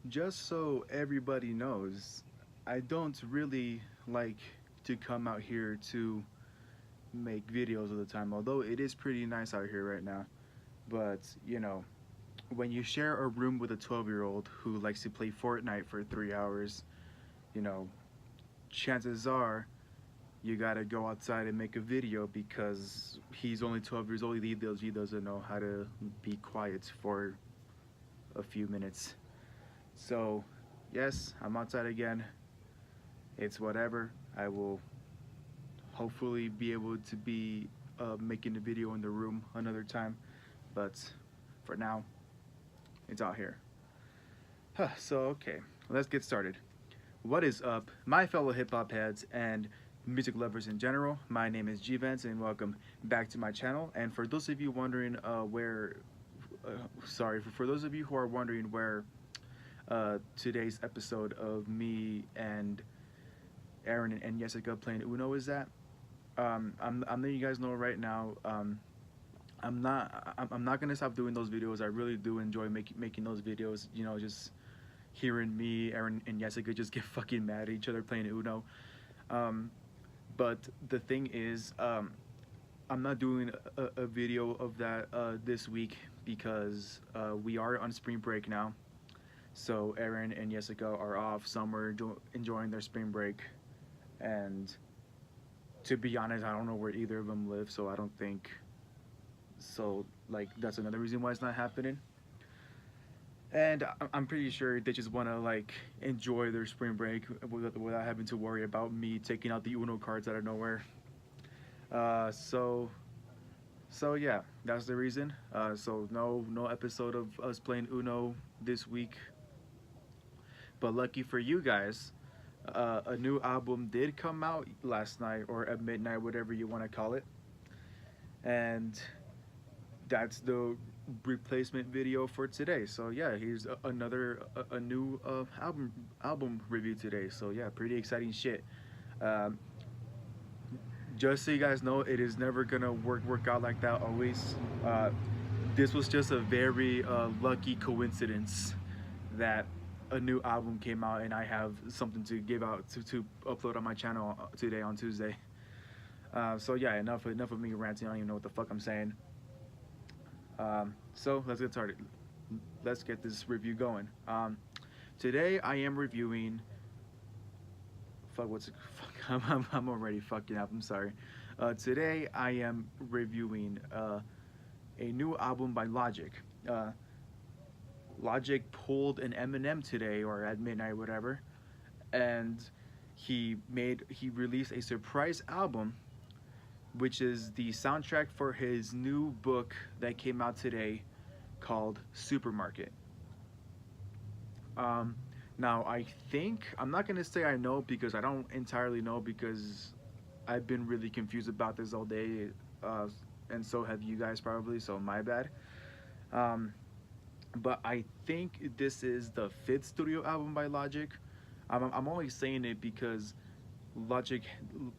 Just so everybody knows, I don't really like to come out here to make videos all the time, although it is pretty nice out here right now. But, when you share a room with a 12-year-old who likes to play Fortnite for 3 hours, you know, chances are you gotta go outside and make a video because he's only 12 years old. He doesn't know how to be quiet for a few minutes. So, yes, I'm outside again. It's whatever. I will hopefully be able to be making a video in the room another time. But for now, it's out here. So, okay, let's get started. What is up, my fellow hip hop heads and music lovers in general? My name is G Vance, and welcome back to my channel. And for those of you wondering for those of you who are wondering where today's episode of me and Aaron and Jessica playing Uno is at, I'm letting you guys know right now. I'm not gonna stop doing those videos. I really do enjoy making those videos. Just hearing me, Aaron, and Jessica just get fucking mad at each other playing Uno. Um, but the thing is, I'm not doing a video of that this week because we are on spring break now. So Aaron and Jessica are off somewhere enjoying their spring break, and to be honest, I don't know where either of them live, so I don't think so. Like, that's another reason why it's not happening. And I'm pretty sure they just want to like enjoy their spring break without having to worry about me taking out the Uno cards out of nowhere. Uh, so so yeah, that's the reason. So no episode of us playing Uno this week. But lucky for you guys, a new album did come out last night or at midnight, whatever you want to call it, and that's the replacement video for today. So yeah, here's a new album review today. So yeah, pretty exciting shit. Um, just so you guys know, it is never gonna work out like that always. Uh, this was just a very lucky coincidence that a new album came out and I have something to give out to upload on my channel today on Tuesday. So yeah, enough of me ranting. I don't even know what the fuck I'm saying. So let's get started. Let's get this review going. Today I am reviewing. Fuck, what's it? Fuck, I'm already fucking up. I'm sorry. Today I am reviewing a new album by Logic. Logic pulled an Eminem today or at midnight, whatever, and he released a surprise album, which is the soundtrack for his new book that came out today called Supermarket. Um, Now, I think, I'm not going to say I know because I don't entirely know because I've been really confused about this all day, uh, and so have you guys probably, so my bad. Um, but I think this is the fifth studio album by Logic. I'm only saying it because Logic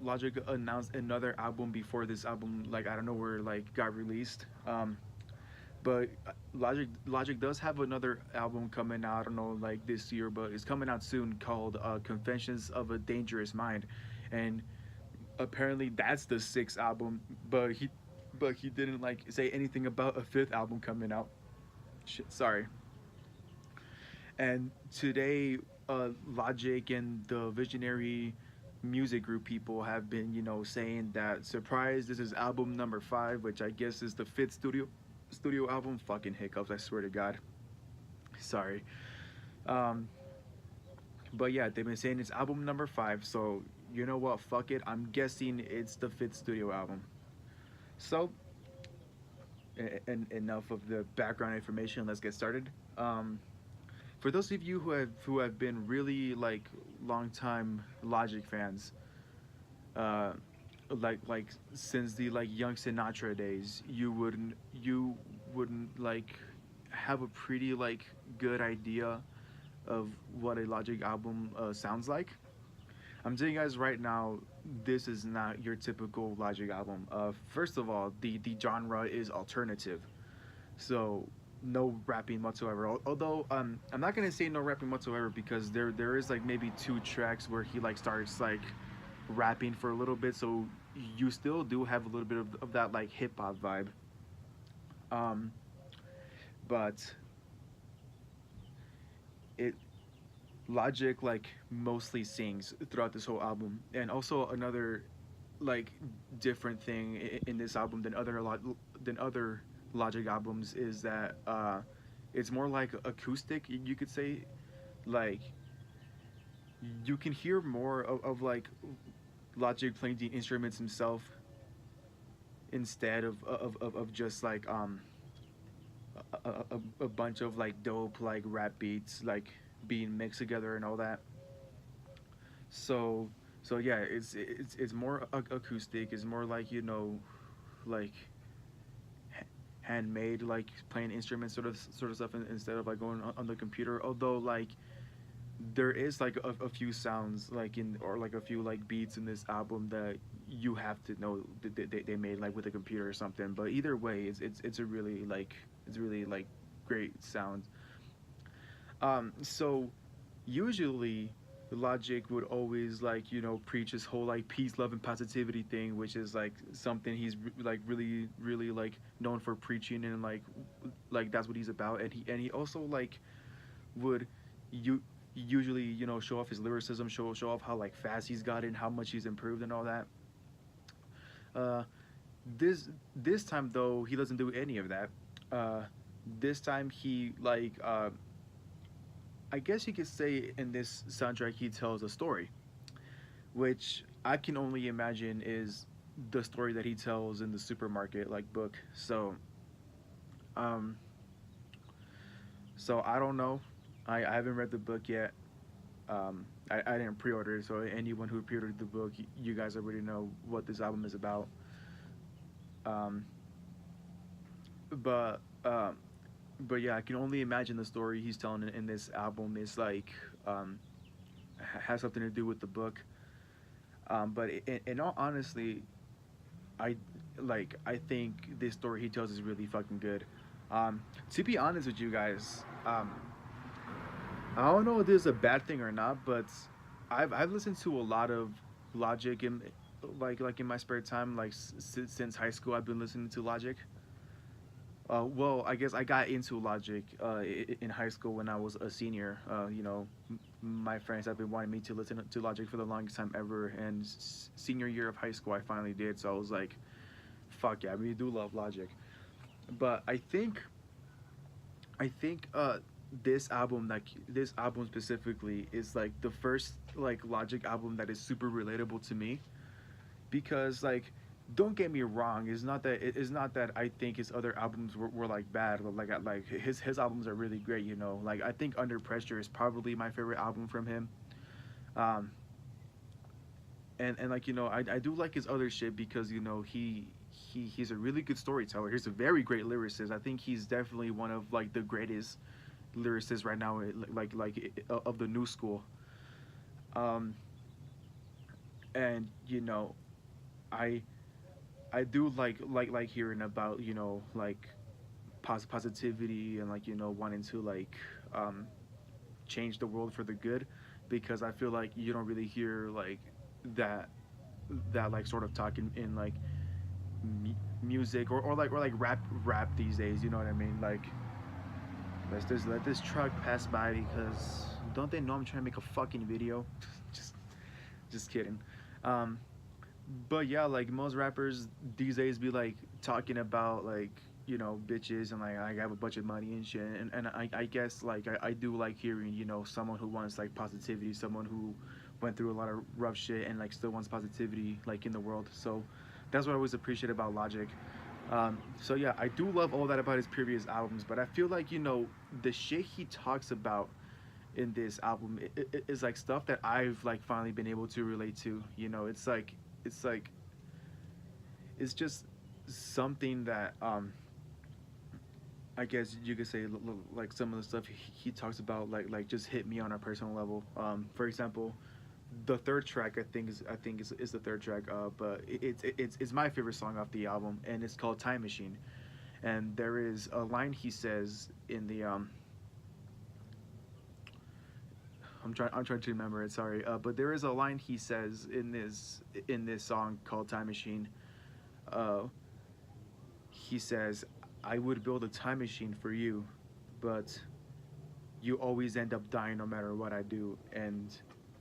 Logic announced another album before this album, like I don't know where like got released. But Logic does have another album coming out. I don't know like this year, but it's coming out soon called Confessions of a Dangerous Mind, and apparently that's the sixth album. But he didn't like say anything about a fifth album coming out. Shit, sorry. And today, Logic and the Visionary Music Group people have been, saying that surprise, this is album number five, which I guess is the fifth studio album. Fucking hiccups, I swear to God. Sorry. Um, but yeah, they've been saying it's album number five, so you know what? Fuck it. I'm guessing it's the fifth studio album. So, enough of the background information. Let's get started. For those of you who have been really like long time Logic fans, uh, like since the like young Sinatra days, you wouldn't like have a pretty like good idea of what a Logic album sounds like. I'm telling you guys right now, this is not your typical Logic album. First of all, the genre is alternative, so no rapping whatsoever. Although I'm not gonna say no rapping whatsoever because there is like maybe two tracks where he like starts like rapping for a little bit, so you still do have a little bit of that like hip hop vibe. Um, but it Logic like mostly sings throughout this whole album, and also another like different thing in this album than other Logic albums is that it's more like acoustic. You could say like you can hear more of like Logic playing the instruments himself instead of just like a bunch of like dope like rap beats like being mixed together and all that. So yeah, it's more acoustic. It's more like like handmade, like playing instruments sort of stuff instead of like going on the computer. Although like there is like a few sounds like in or like a few like beats in this album that you have to know that they made like with a computer or something. But either way, it's a really like it's really like great sound. So usually Logic would always like preach his whole like peace, love, and positivity thing, which is like something he's like really like known for preaching, and like that's what he's about. And he also like would you usually show off his lyricism, show off how like fast he's gotten, how much he's improved, and all that. Uh, this time though, he doesn't do any of that. Uh, this time he like I guess you could say in this soundtrack he tells a story, which I can only imagine is the story that he tells in the supermarket like book. Um, so I don't know. I haven't read the book yet. I didn't pre-order it, so anyone who pre-ordered the book, you guys already know what this album is about. Um, but um, but yeah, I can only imagine the story he's telling in this album is like has something to do with the book. But in all honestly, I I think this story he tells is really fucking good. To be honest with you guys, I don't know if this is a bad thing or not, but I've listened to a lot of Logic in in my spare time. Like since high school, I've been listening to Logic. Well, I guess I got into Logic in high school when I was a senior. My friends have been wanting me to listen to Logic for the longest time ever, and senior year of high school, I finally did. So I was like, "Fuck yeah, I really do love Logic." But I think this album specifically is like the first like Logic album that is super relatable to me because don't get me wrong, it's not that I think his other albums were like bad, but like his albums are really great, like I think Under Pressure is probably my favorite album from him. um and like I do like his other shit because he's a really good storyteller. He's a very great lyricist. I think he's definitely one of like the greatest lyricists right now, of the new school. um and I I do like hearing about like positivity and like wanting to like um change the world for the good, because I feel like you don't really hear like that like sort of talk in like music or like rap these days. You know what I mean? Like let's just let this truck pass by because don't they know I'm trying to make a fucking video? just just kidding. Um, but yeah, like most rappers these days be like talking about like bitches and like I have a bunch of money and shit, and I guess like I do like hearing someone who wants like positivity, someone who went through a lot of rough shit and like still wants positivity like in the world. So that's what I always appreciate about Logic. So yeah, I do love all that about his previous albums, but I feel like the shit he talks about in this album is like stuff that I've like finally been able to relate to. It's like it's just something that I guess you could say like some of the stuff he talks about like just hit me on a personal level. For example, the third track I think is the third track, but it's my favorite song off the album, and it's called Time Machine. And there is a line he says in the I'm trying to remember it. Sorry, but there is a line he says in this song called "Time Machine." Uh, he says, "I would build a time machine for you, but you always end up dying no matter what I do." And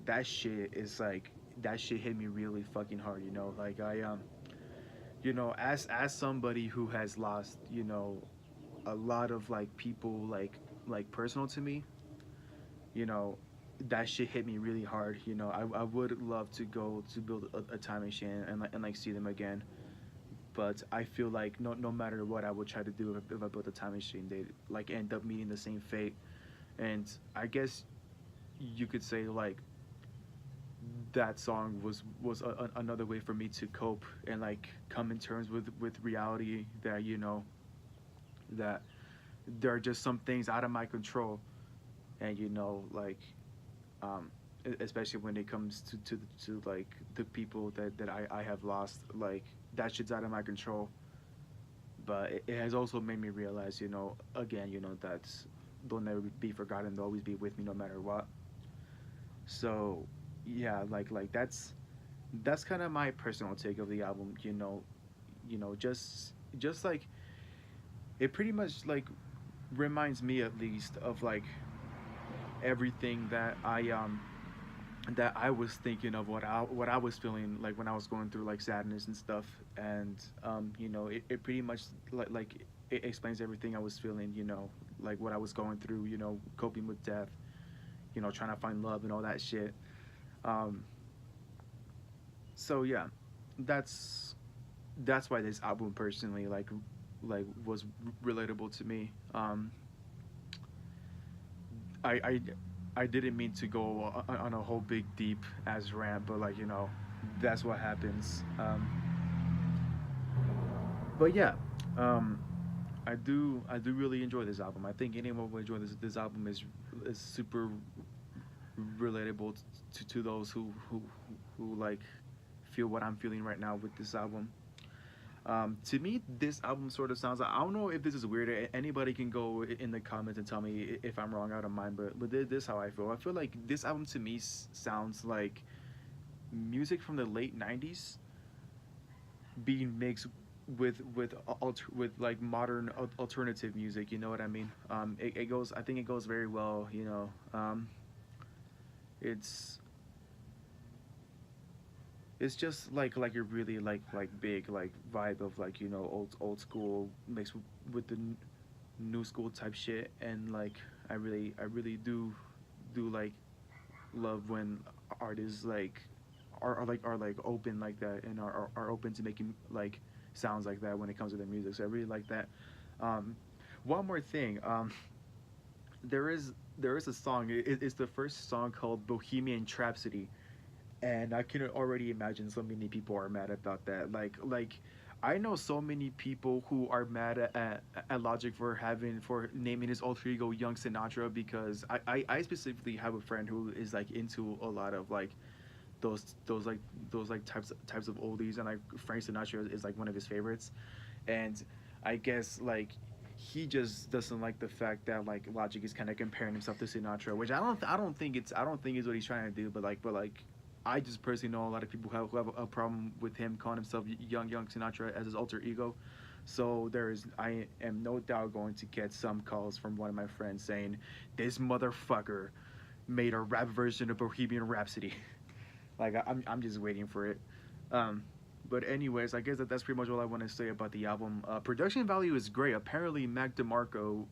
that shit is like that shit hit me really fucking hard. You know, like you know, as somebody who has lost, you know, a lot of like people like personal to me, you know, that shit hit me really hard. You know, I would love to go to build a time machine and like see them again. But I feel like no matter what I would try to do if I built a time machine, they like end up meeting the same fate. And I guess you could say like that song was another way for me to cope and like come in terms with reality that you know that there are just some things out of my control, and you know like um especially when it comes to like the people that I have lost, like that shit's out of my control. But it has also made me realize, you know, again, you know, that they'll never be forgotten, they'll always be with me no matter what. So yeah, like that's kind of my personal take of the album, you know, just like it pretty much like reminds me at least of like everything that I was thinking of what I was feeling like when I was going through like sadness and stuff. And you know, it pretty much like it explains everything I was feeling, you know, like what I was going through, you know, coping with death, you know, trying to find love and all that shit. um so yeah, that's that's why this album personally like was relatable to me. I I I didn't mean to go on a whole big deep ass rant, but like you know, that's what happens. But yeah, um, I do really enjoy this album. I think anyone will enjoy this album is super relatable to those who like feel what I'm feeling right now with this album. To me, this album sort of sounds like, I don't know if this is weird. Anybody can go in the comments and tell me if I'm wrong out of mind, but this is how I feel. I feel like this album to me sounds like music from the late '90s being mixed with like modern alternative music. You know what I mean? It goes. I think it goes very well. You know, it's it's just like a really like big like vibe of like you know old school mixed with the new school type shit. And like I really do like love when artists like are like open like that and are open to making like sounds like that when it comes to their music. So I really like that. um One more thing, there is a song, it's the first song called Bohemian Rhapsody, and I can already imagine so many people are mad about that. Like I know so many people who are mad at Logic for having for naming his alter ego Young Sinatra, because I specifically have a friend who is like into a lot of like those like those like types of oldies, and like Frank Sinatra is like one of his favorites. And I guess like he just doesn't like the fact that like Logic is kind of comparing himself to Sinatra, which I don't think is what he's trying to do. But like I just personally know a lot of people who have a problem with him calling himself Young Sinatra as his alter ego. So I am no doubt going to get some calls from one of my friends saying this motherfucker made a rap version of Bohemian Rhapsody. Like I'm just waiting for it. Um, but anyways, I guess that's pretty much all I want to say about the album. Production value is great. Apparently, Mac DeMarco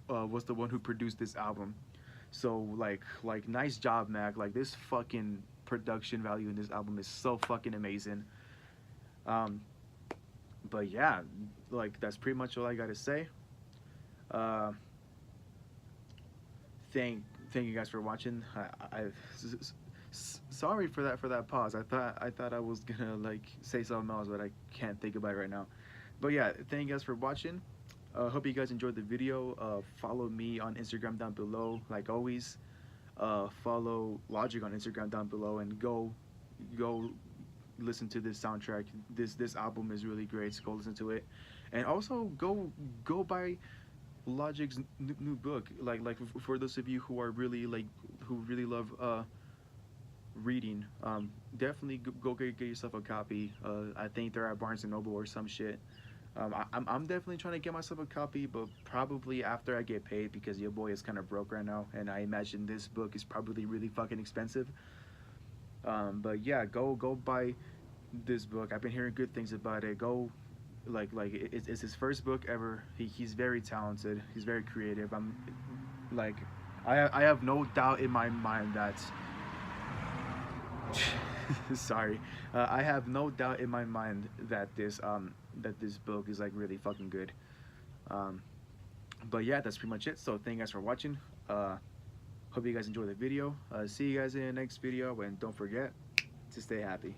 was the one who produced this album. So like nice job, Mac. Like this fucking production value in this album is so fucking amazing. Um, but yeah, like that's pretty much all I gotta say. Uh, thank thank you guys for watching. Sorry for that pause. I thought I was gonna like say something else, but I can't think about it right now. But yeah, thank you guys for watching. Hope you guys enjoyed the video. Follow me on Instagram down below, like always. Follow Logic on Instagram down below, and go listen to this soundtrack. This album is really great, so go listen to it. And also go buy Logic's new book. For those of you who are really who really love reading, definitely go get yourself a copy. I think they're at Barnes and Noble or some shit. I'm definitely trying to get myself a copy, but probably after I get paid, because your boy is kind of broke right now, and I imagine this book is probably really fucking expensive. But yeah, go buy this book. I've been hearing good things about it. Go, it's his first book ever. He's very talented. He's very creative. Like, I have no doubt in my mind that sorry, I have no doubt in my mind that this book is like really fucking good. Um, but yeah, that's pretty much it. So thank you guys for watching. Hope you guys enjoy the video. See you guys in the next video, and don't forget to stay happy.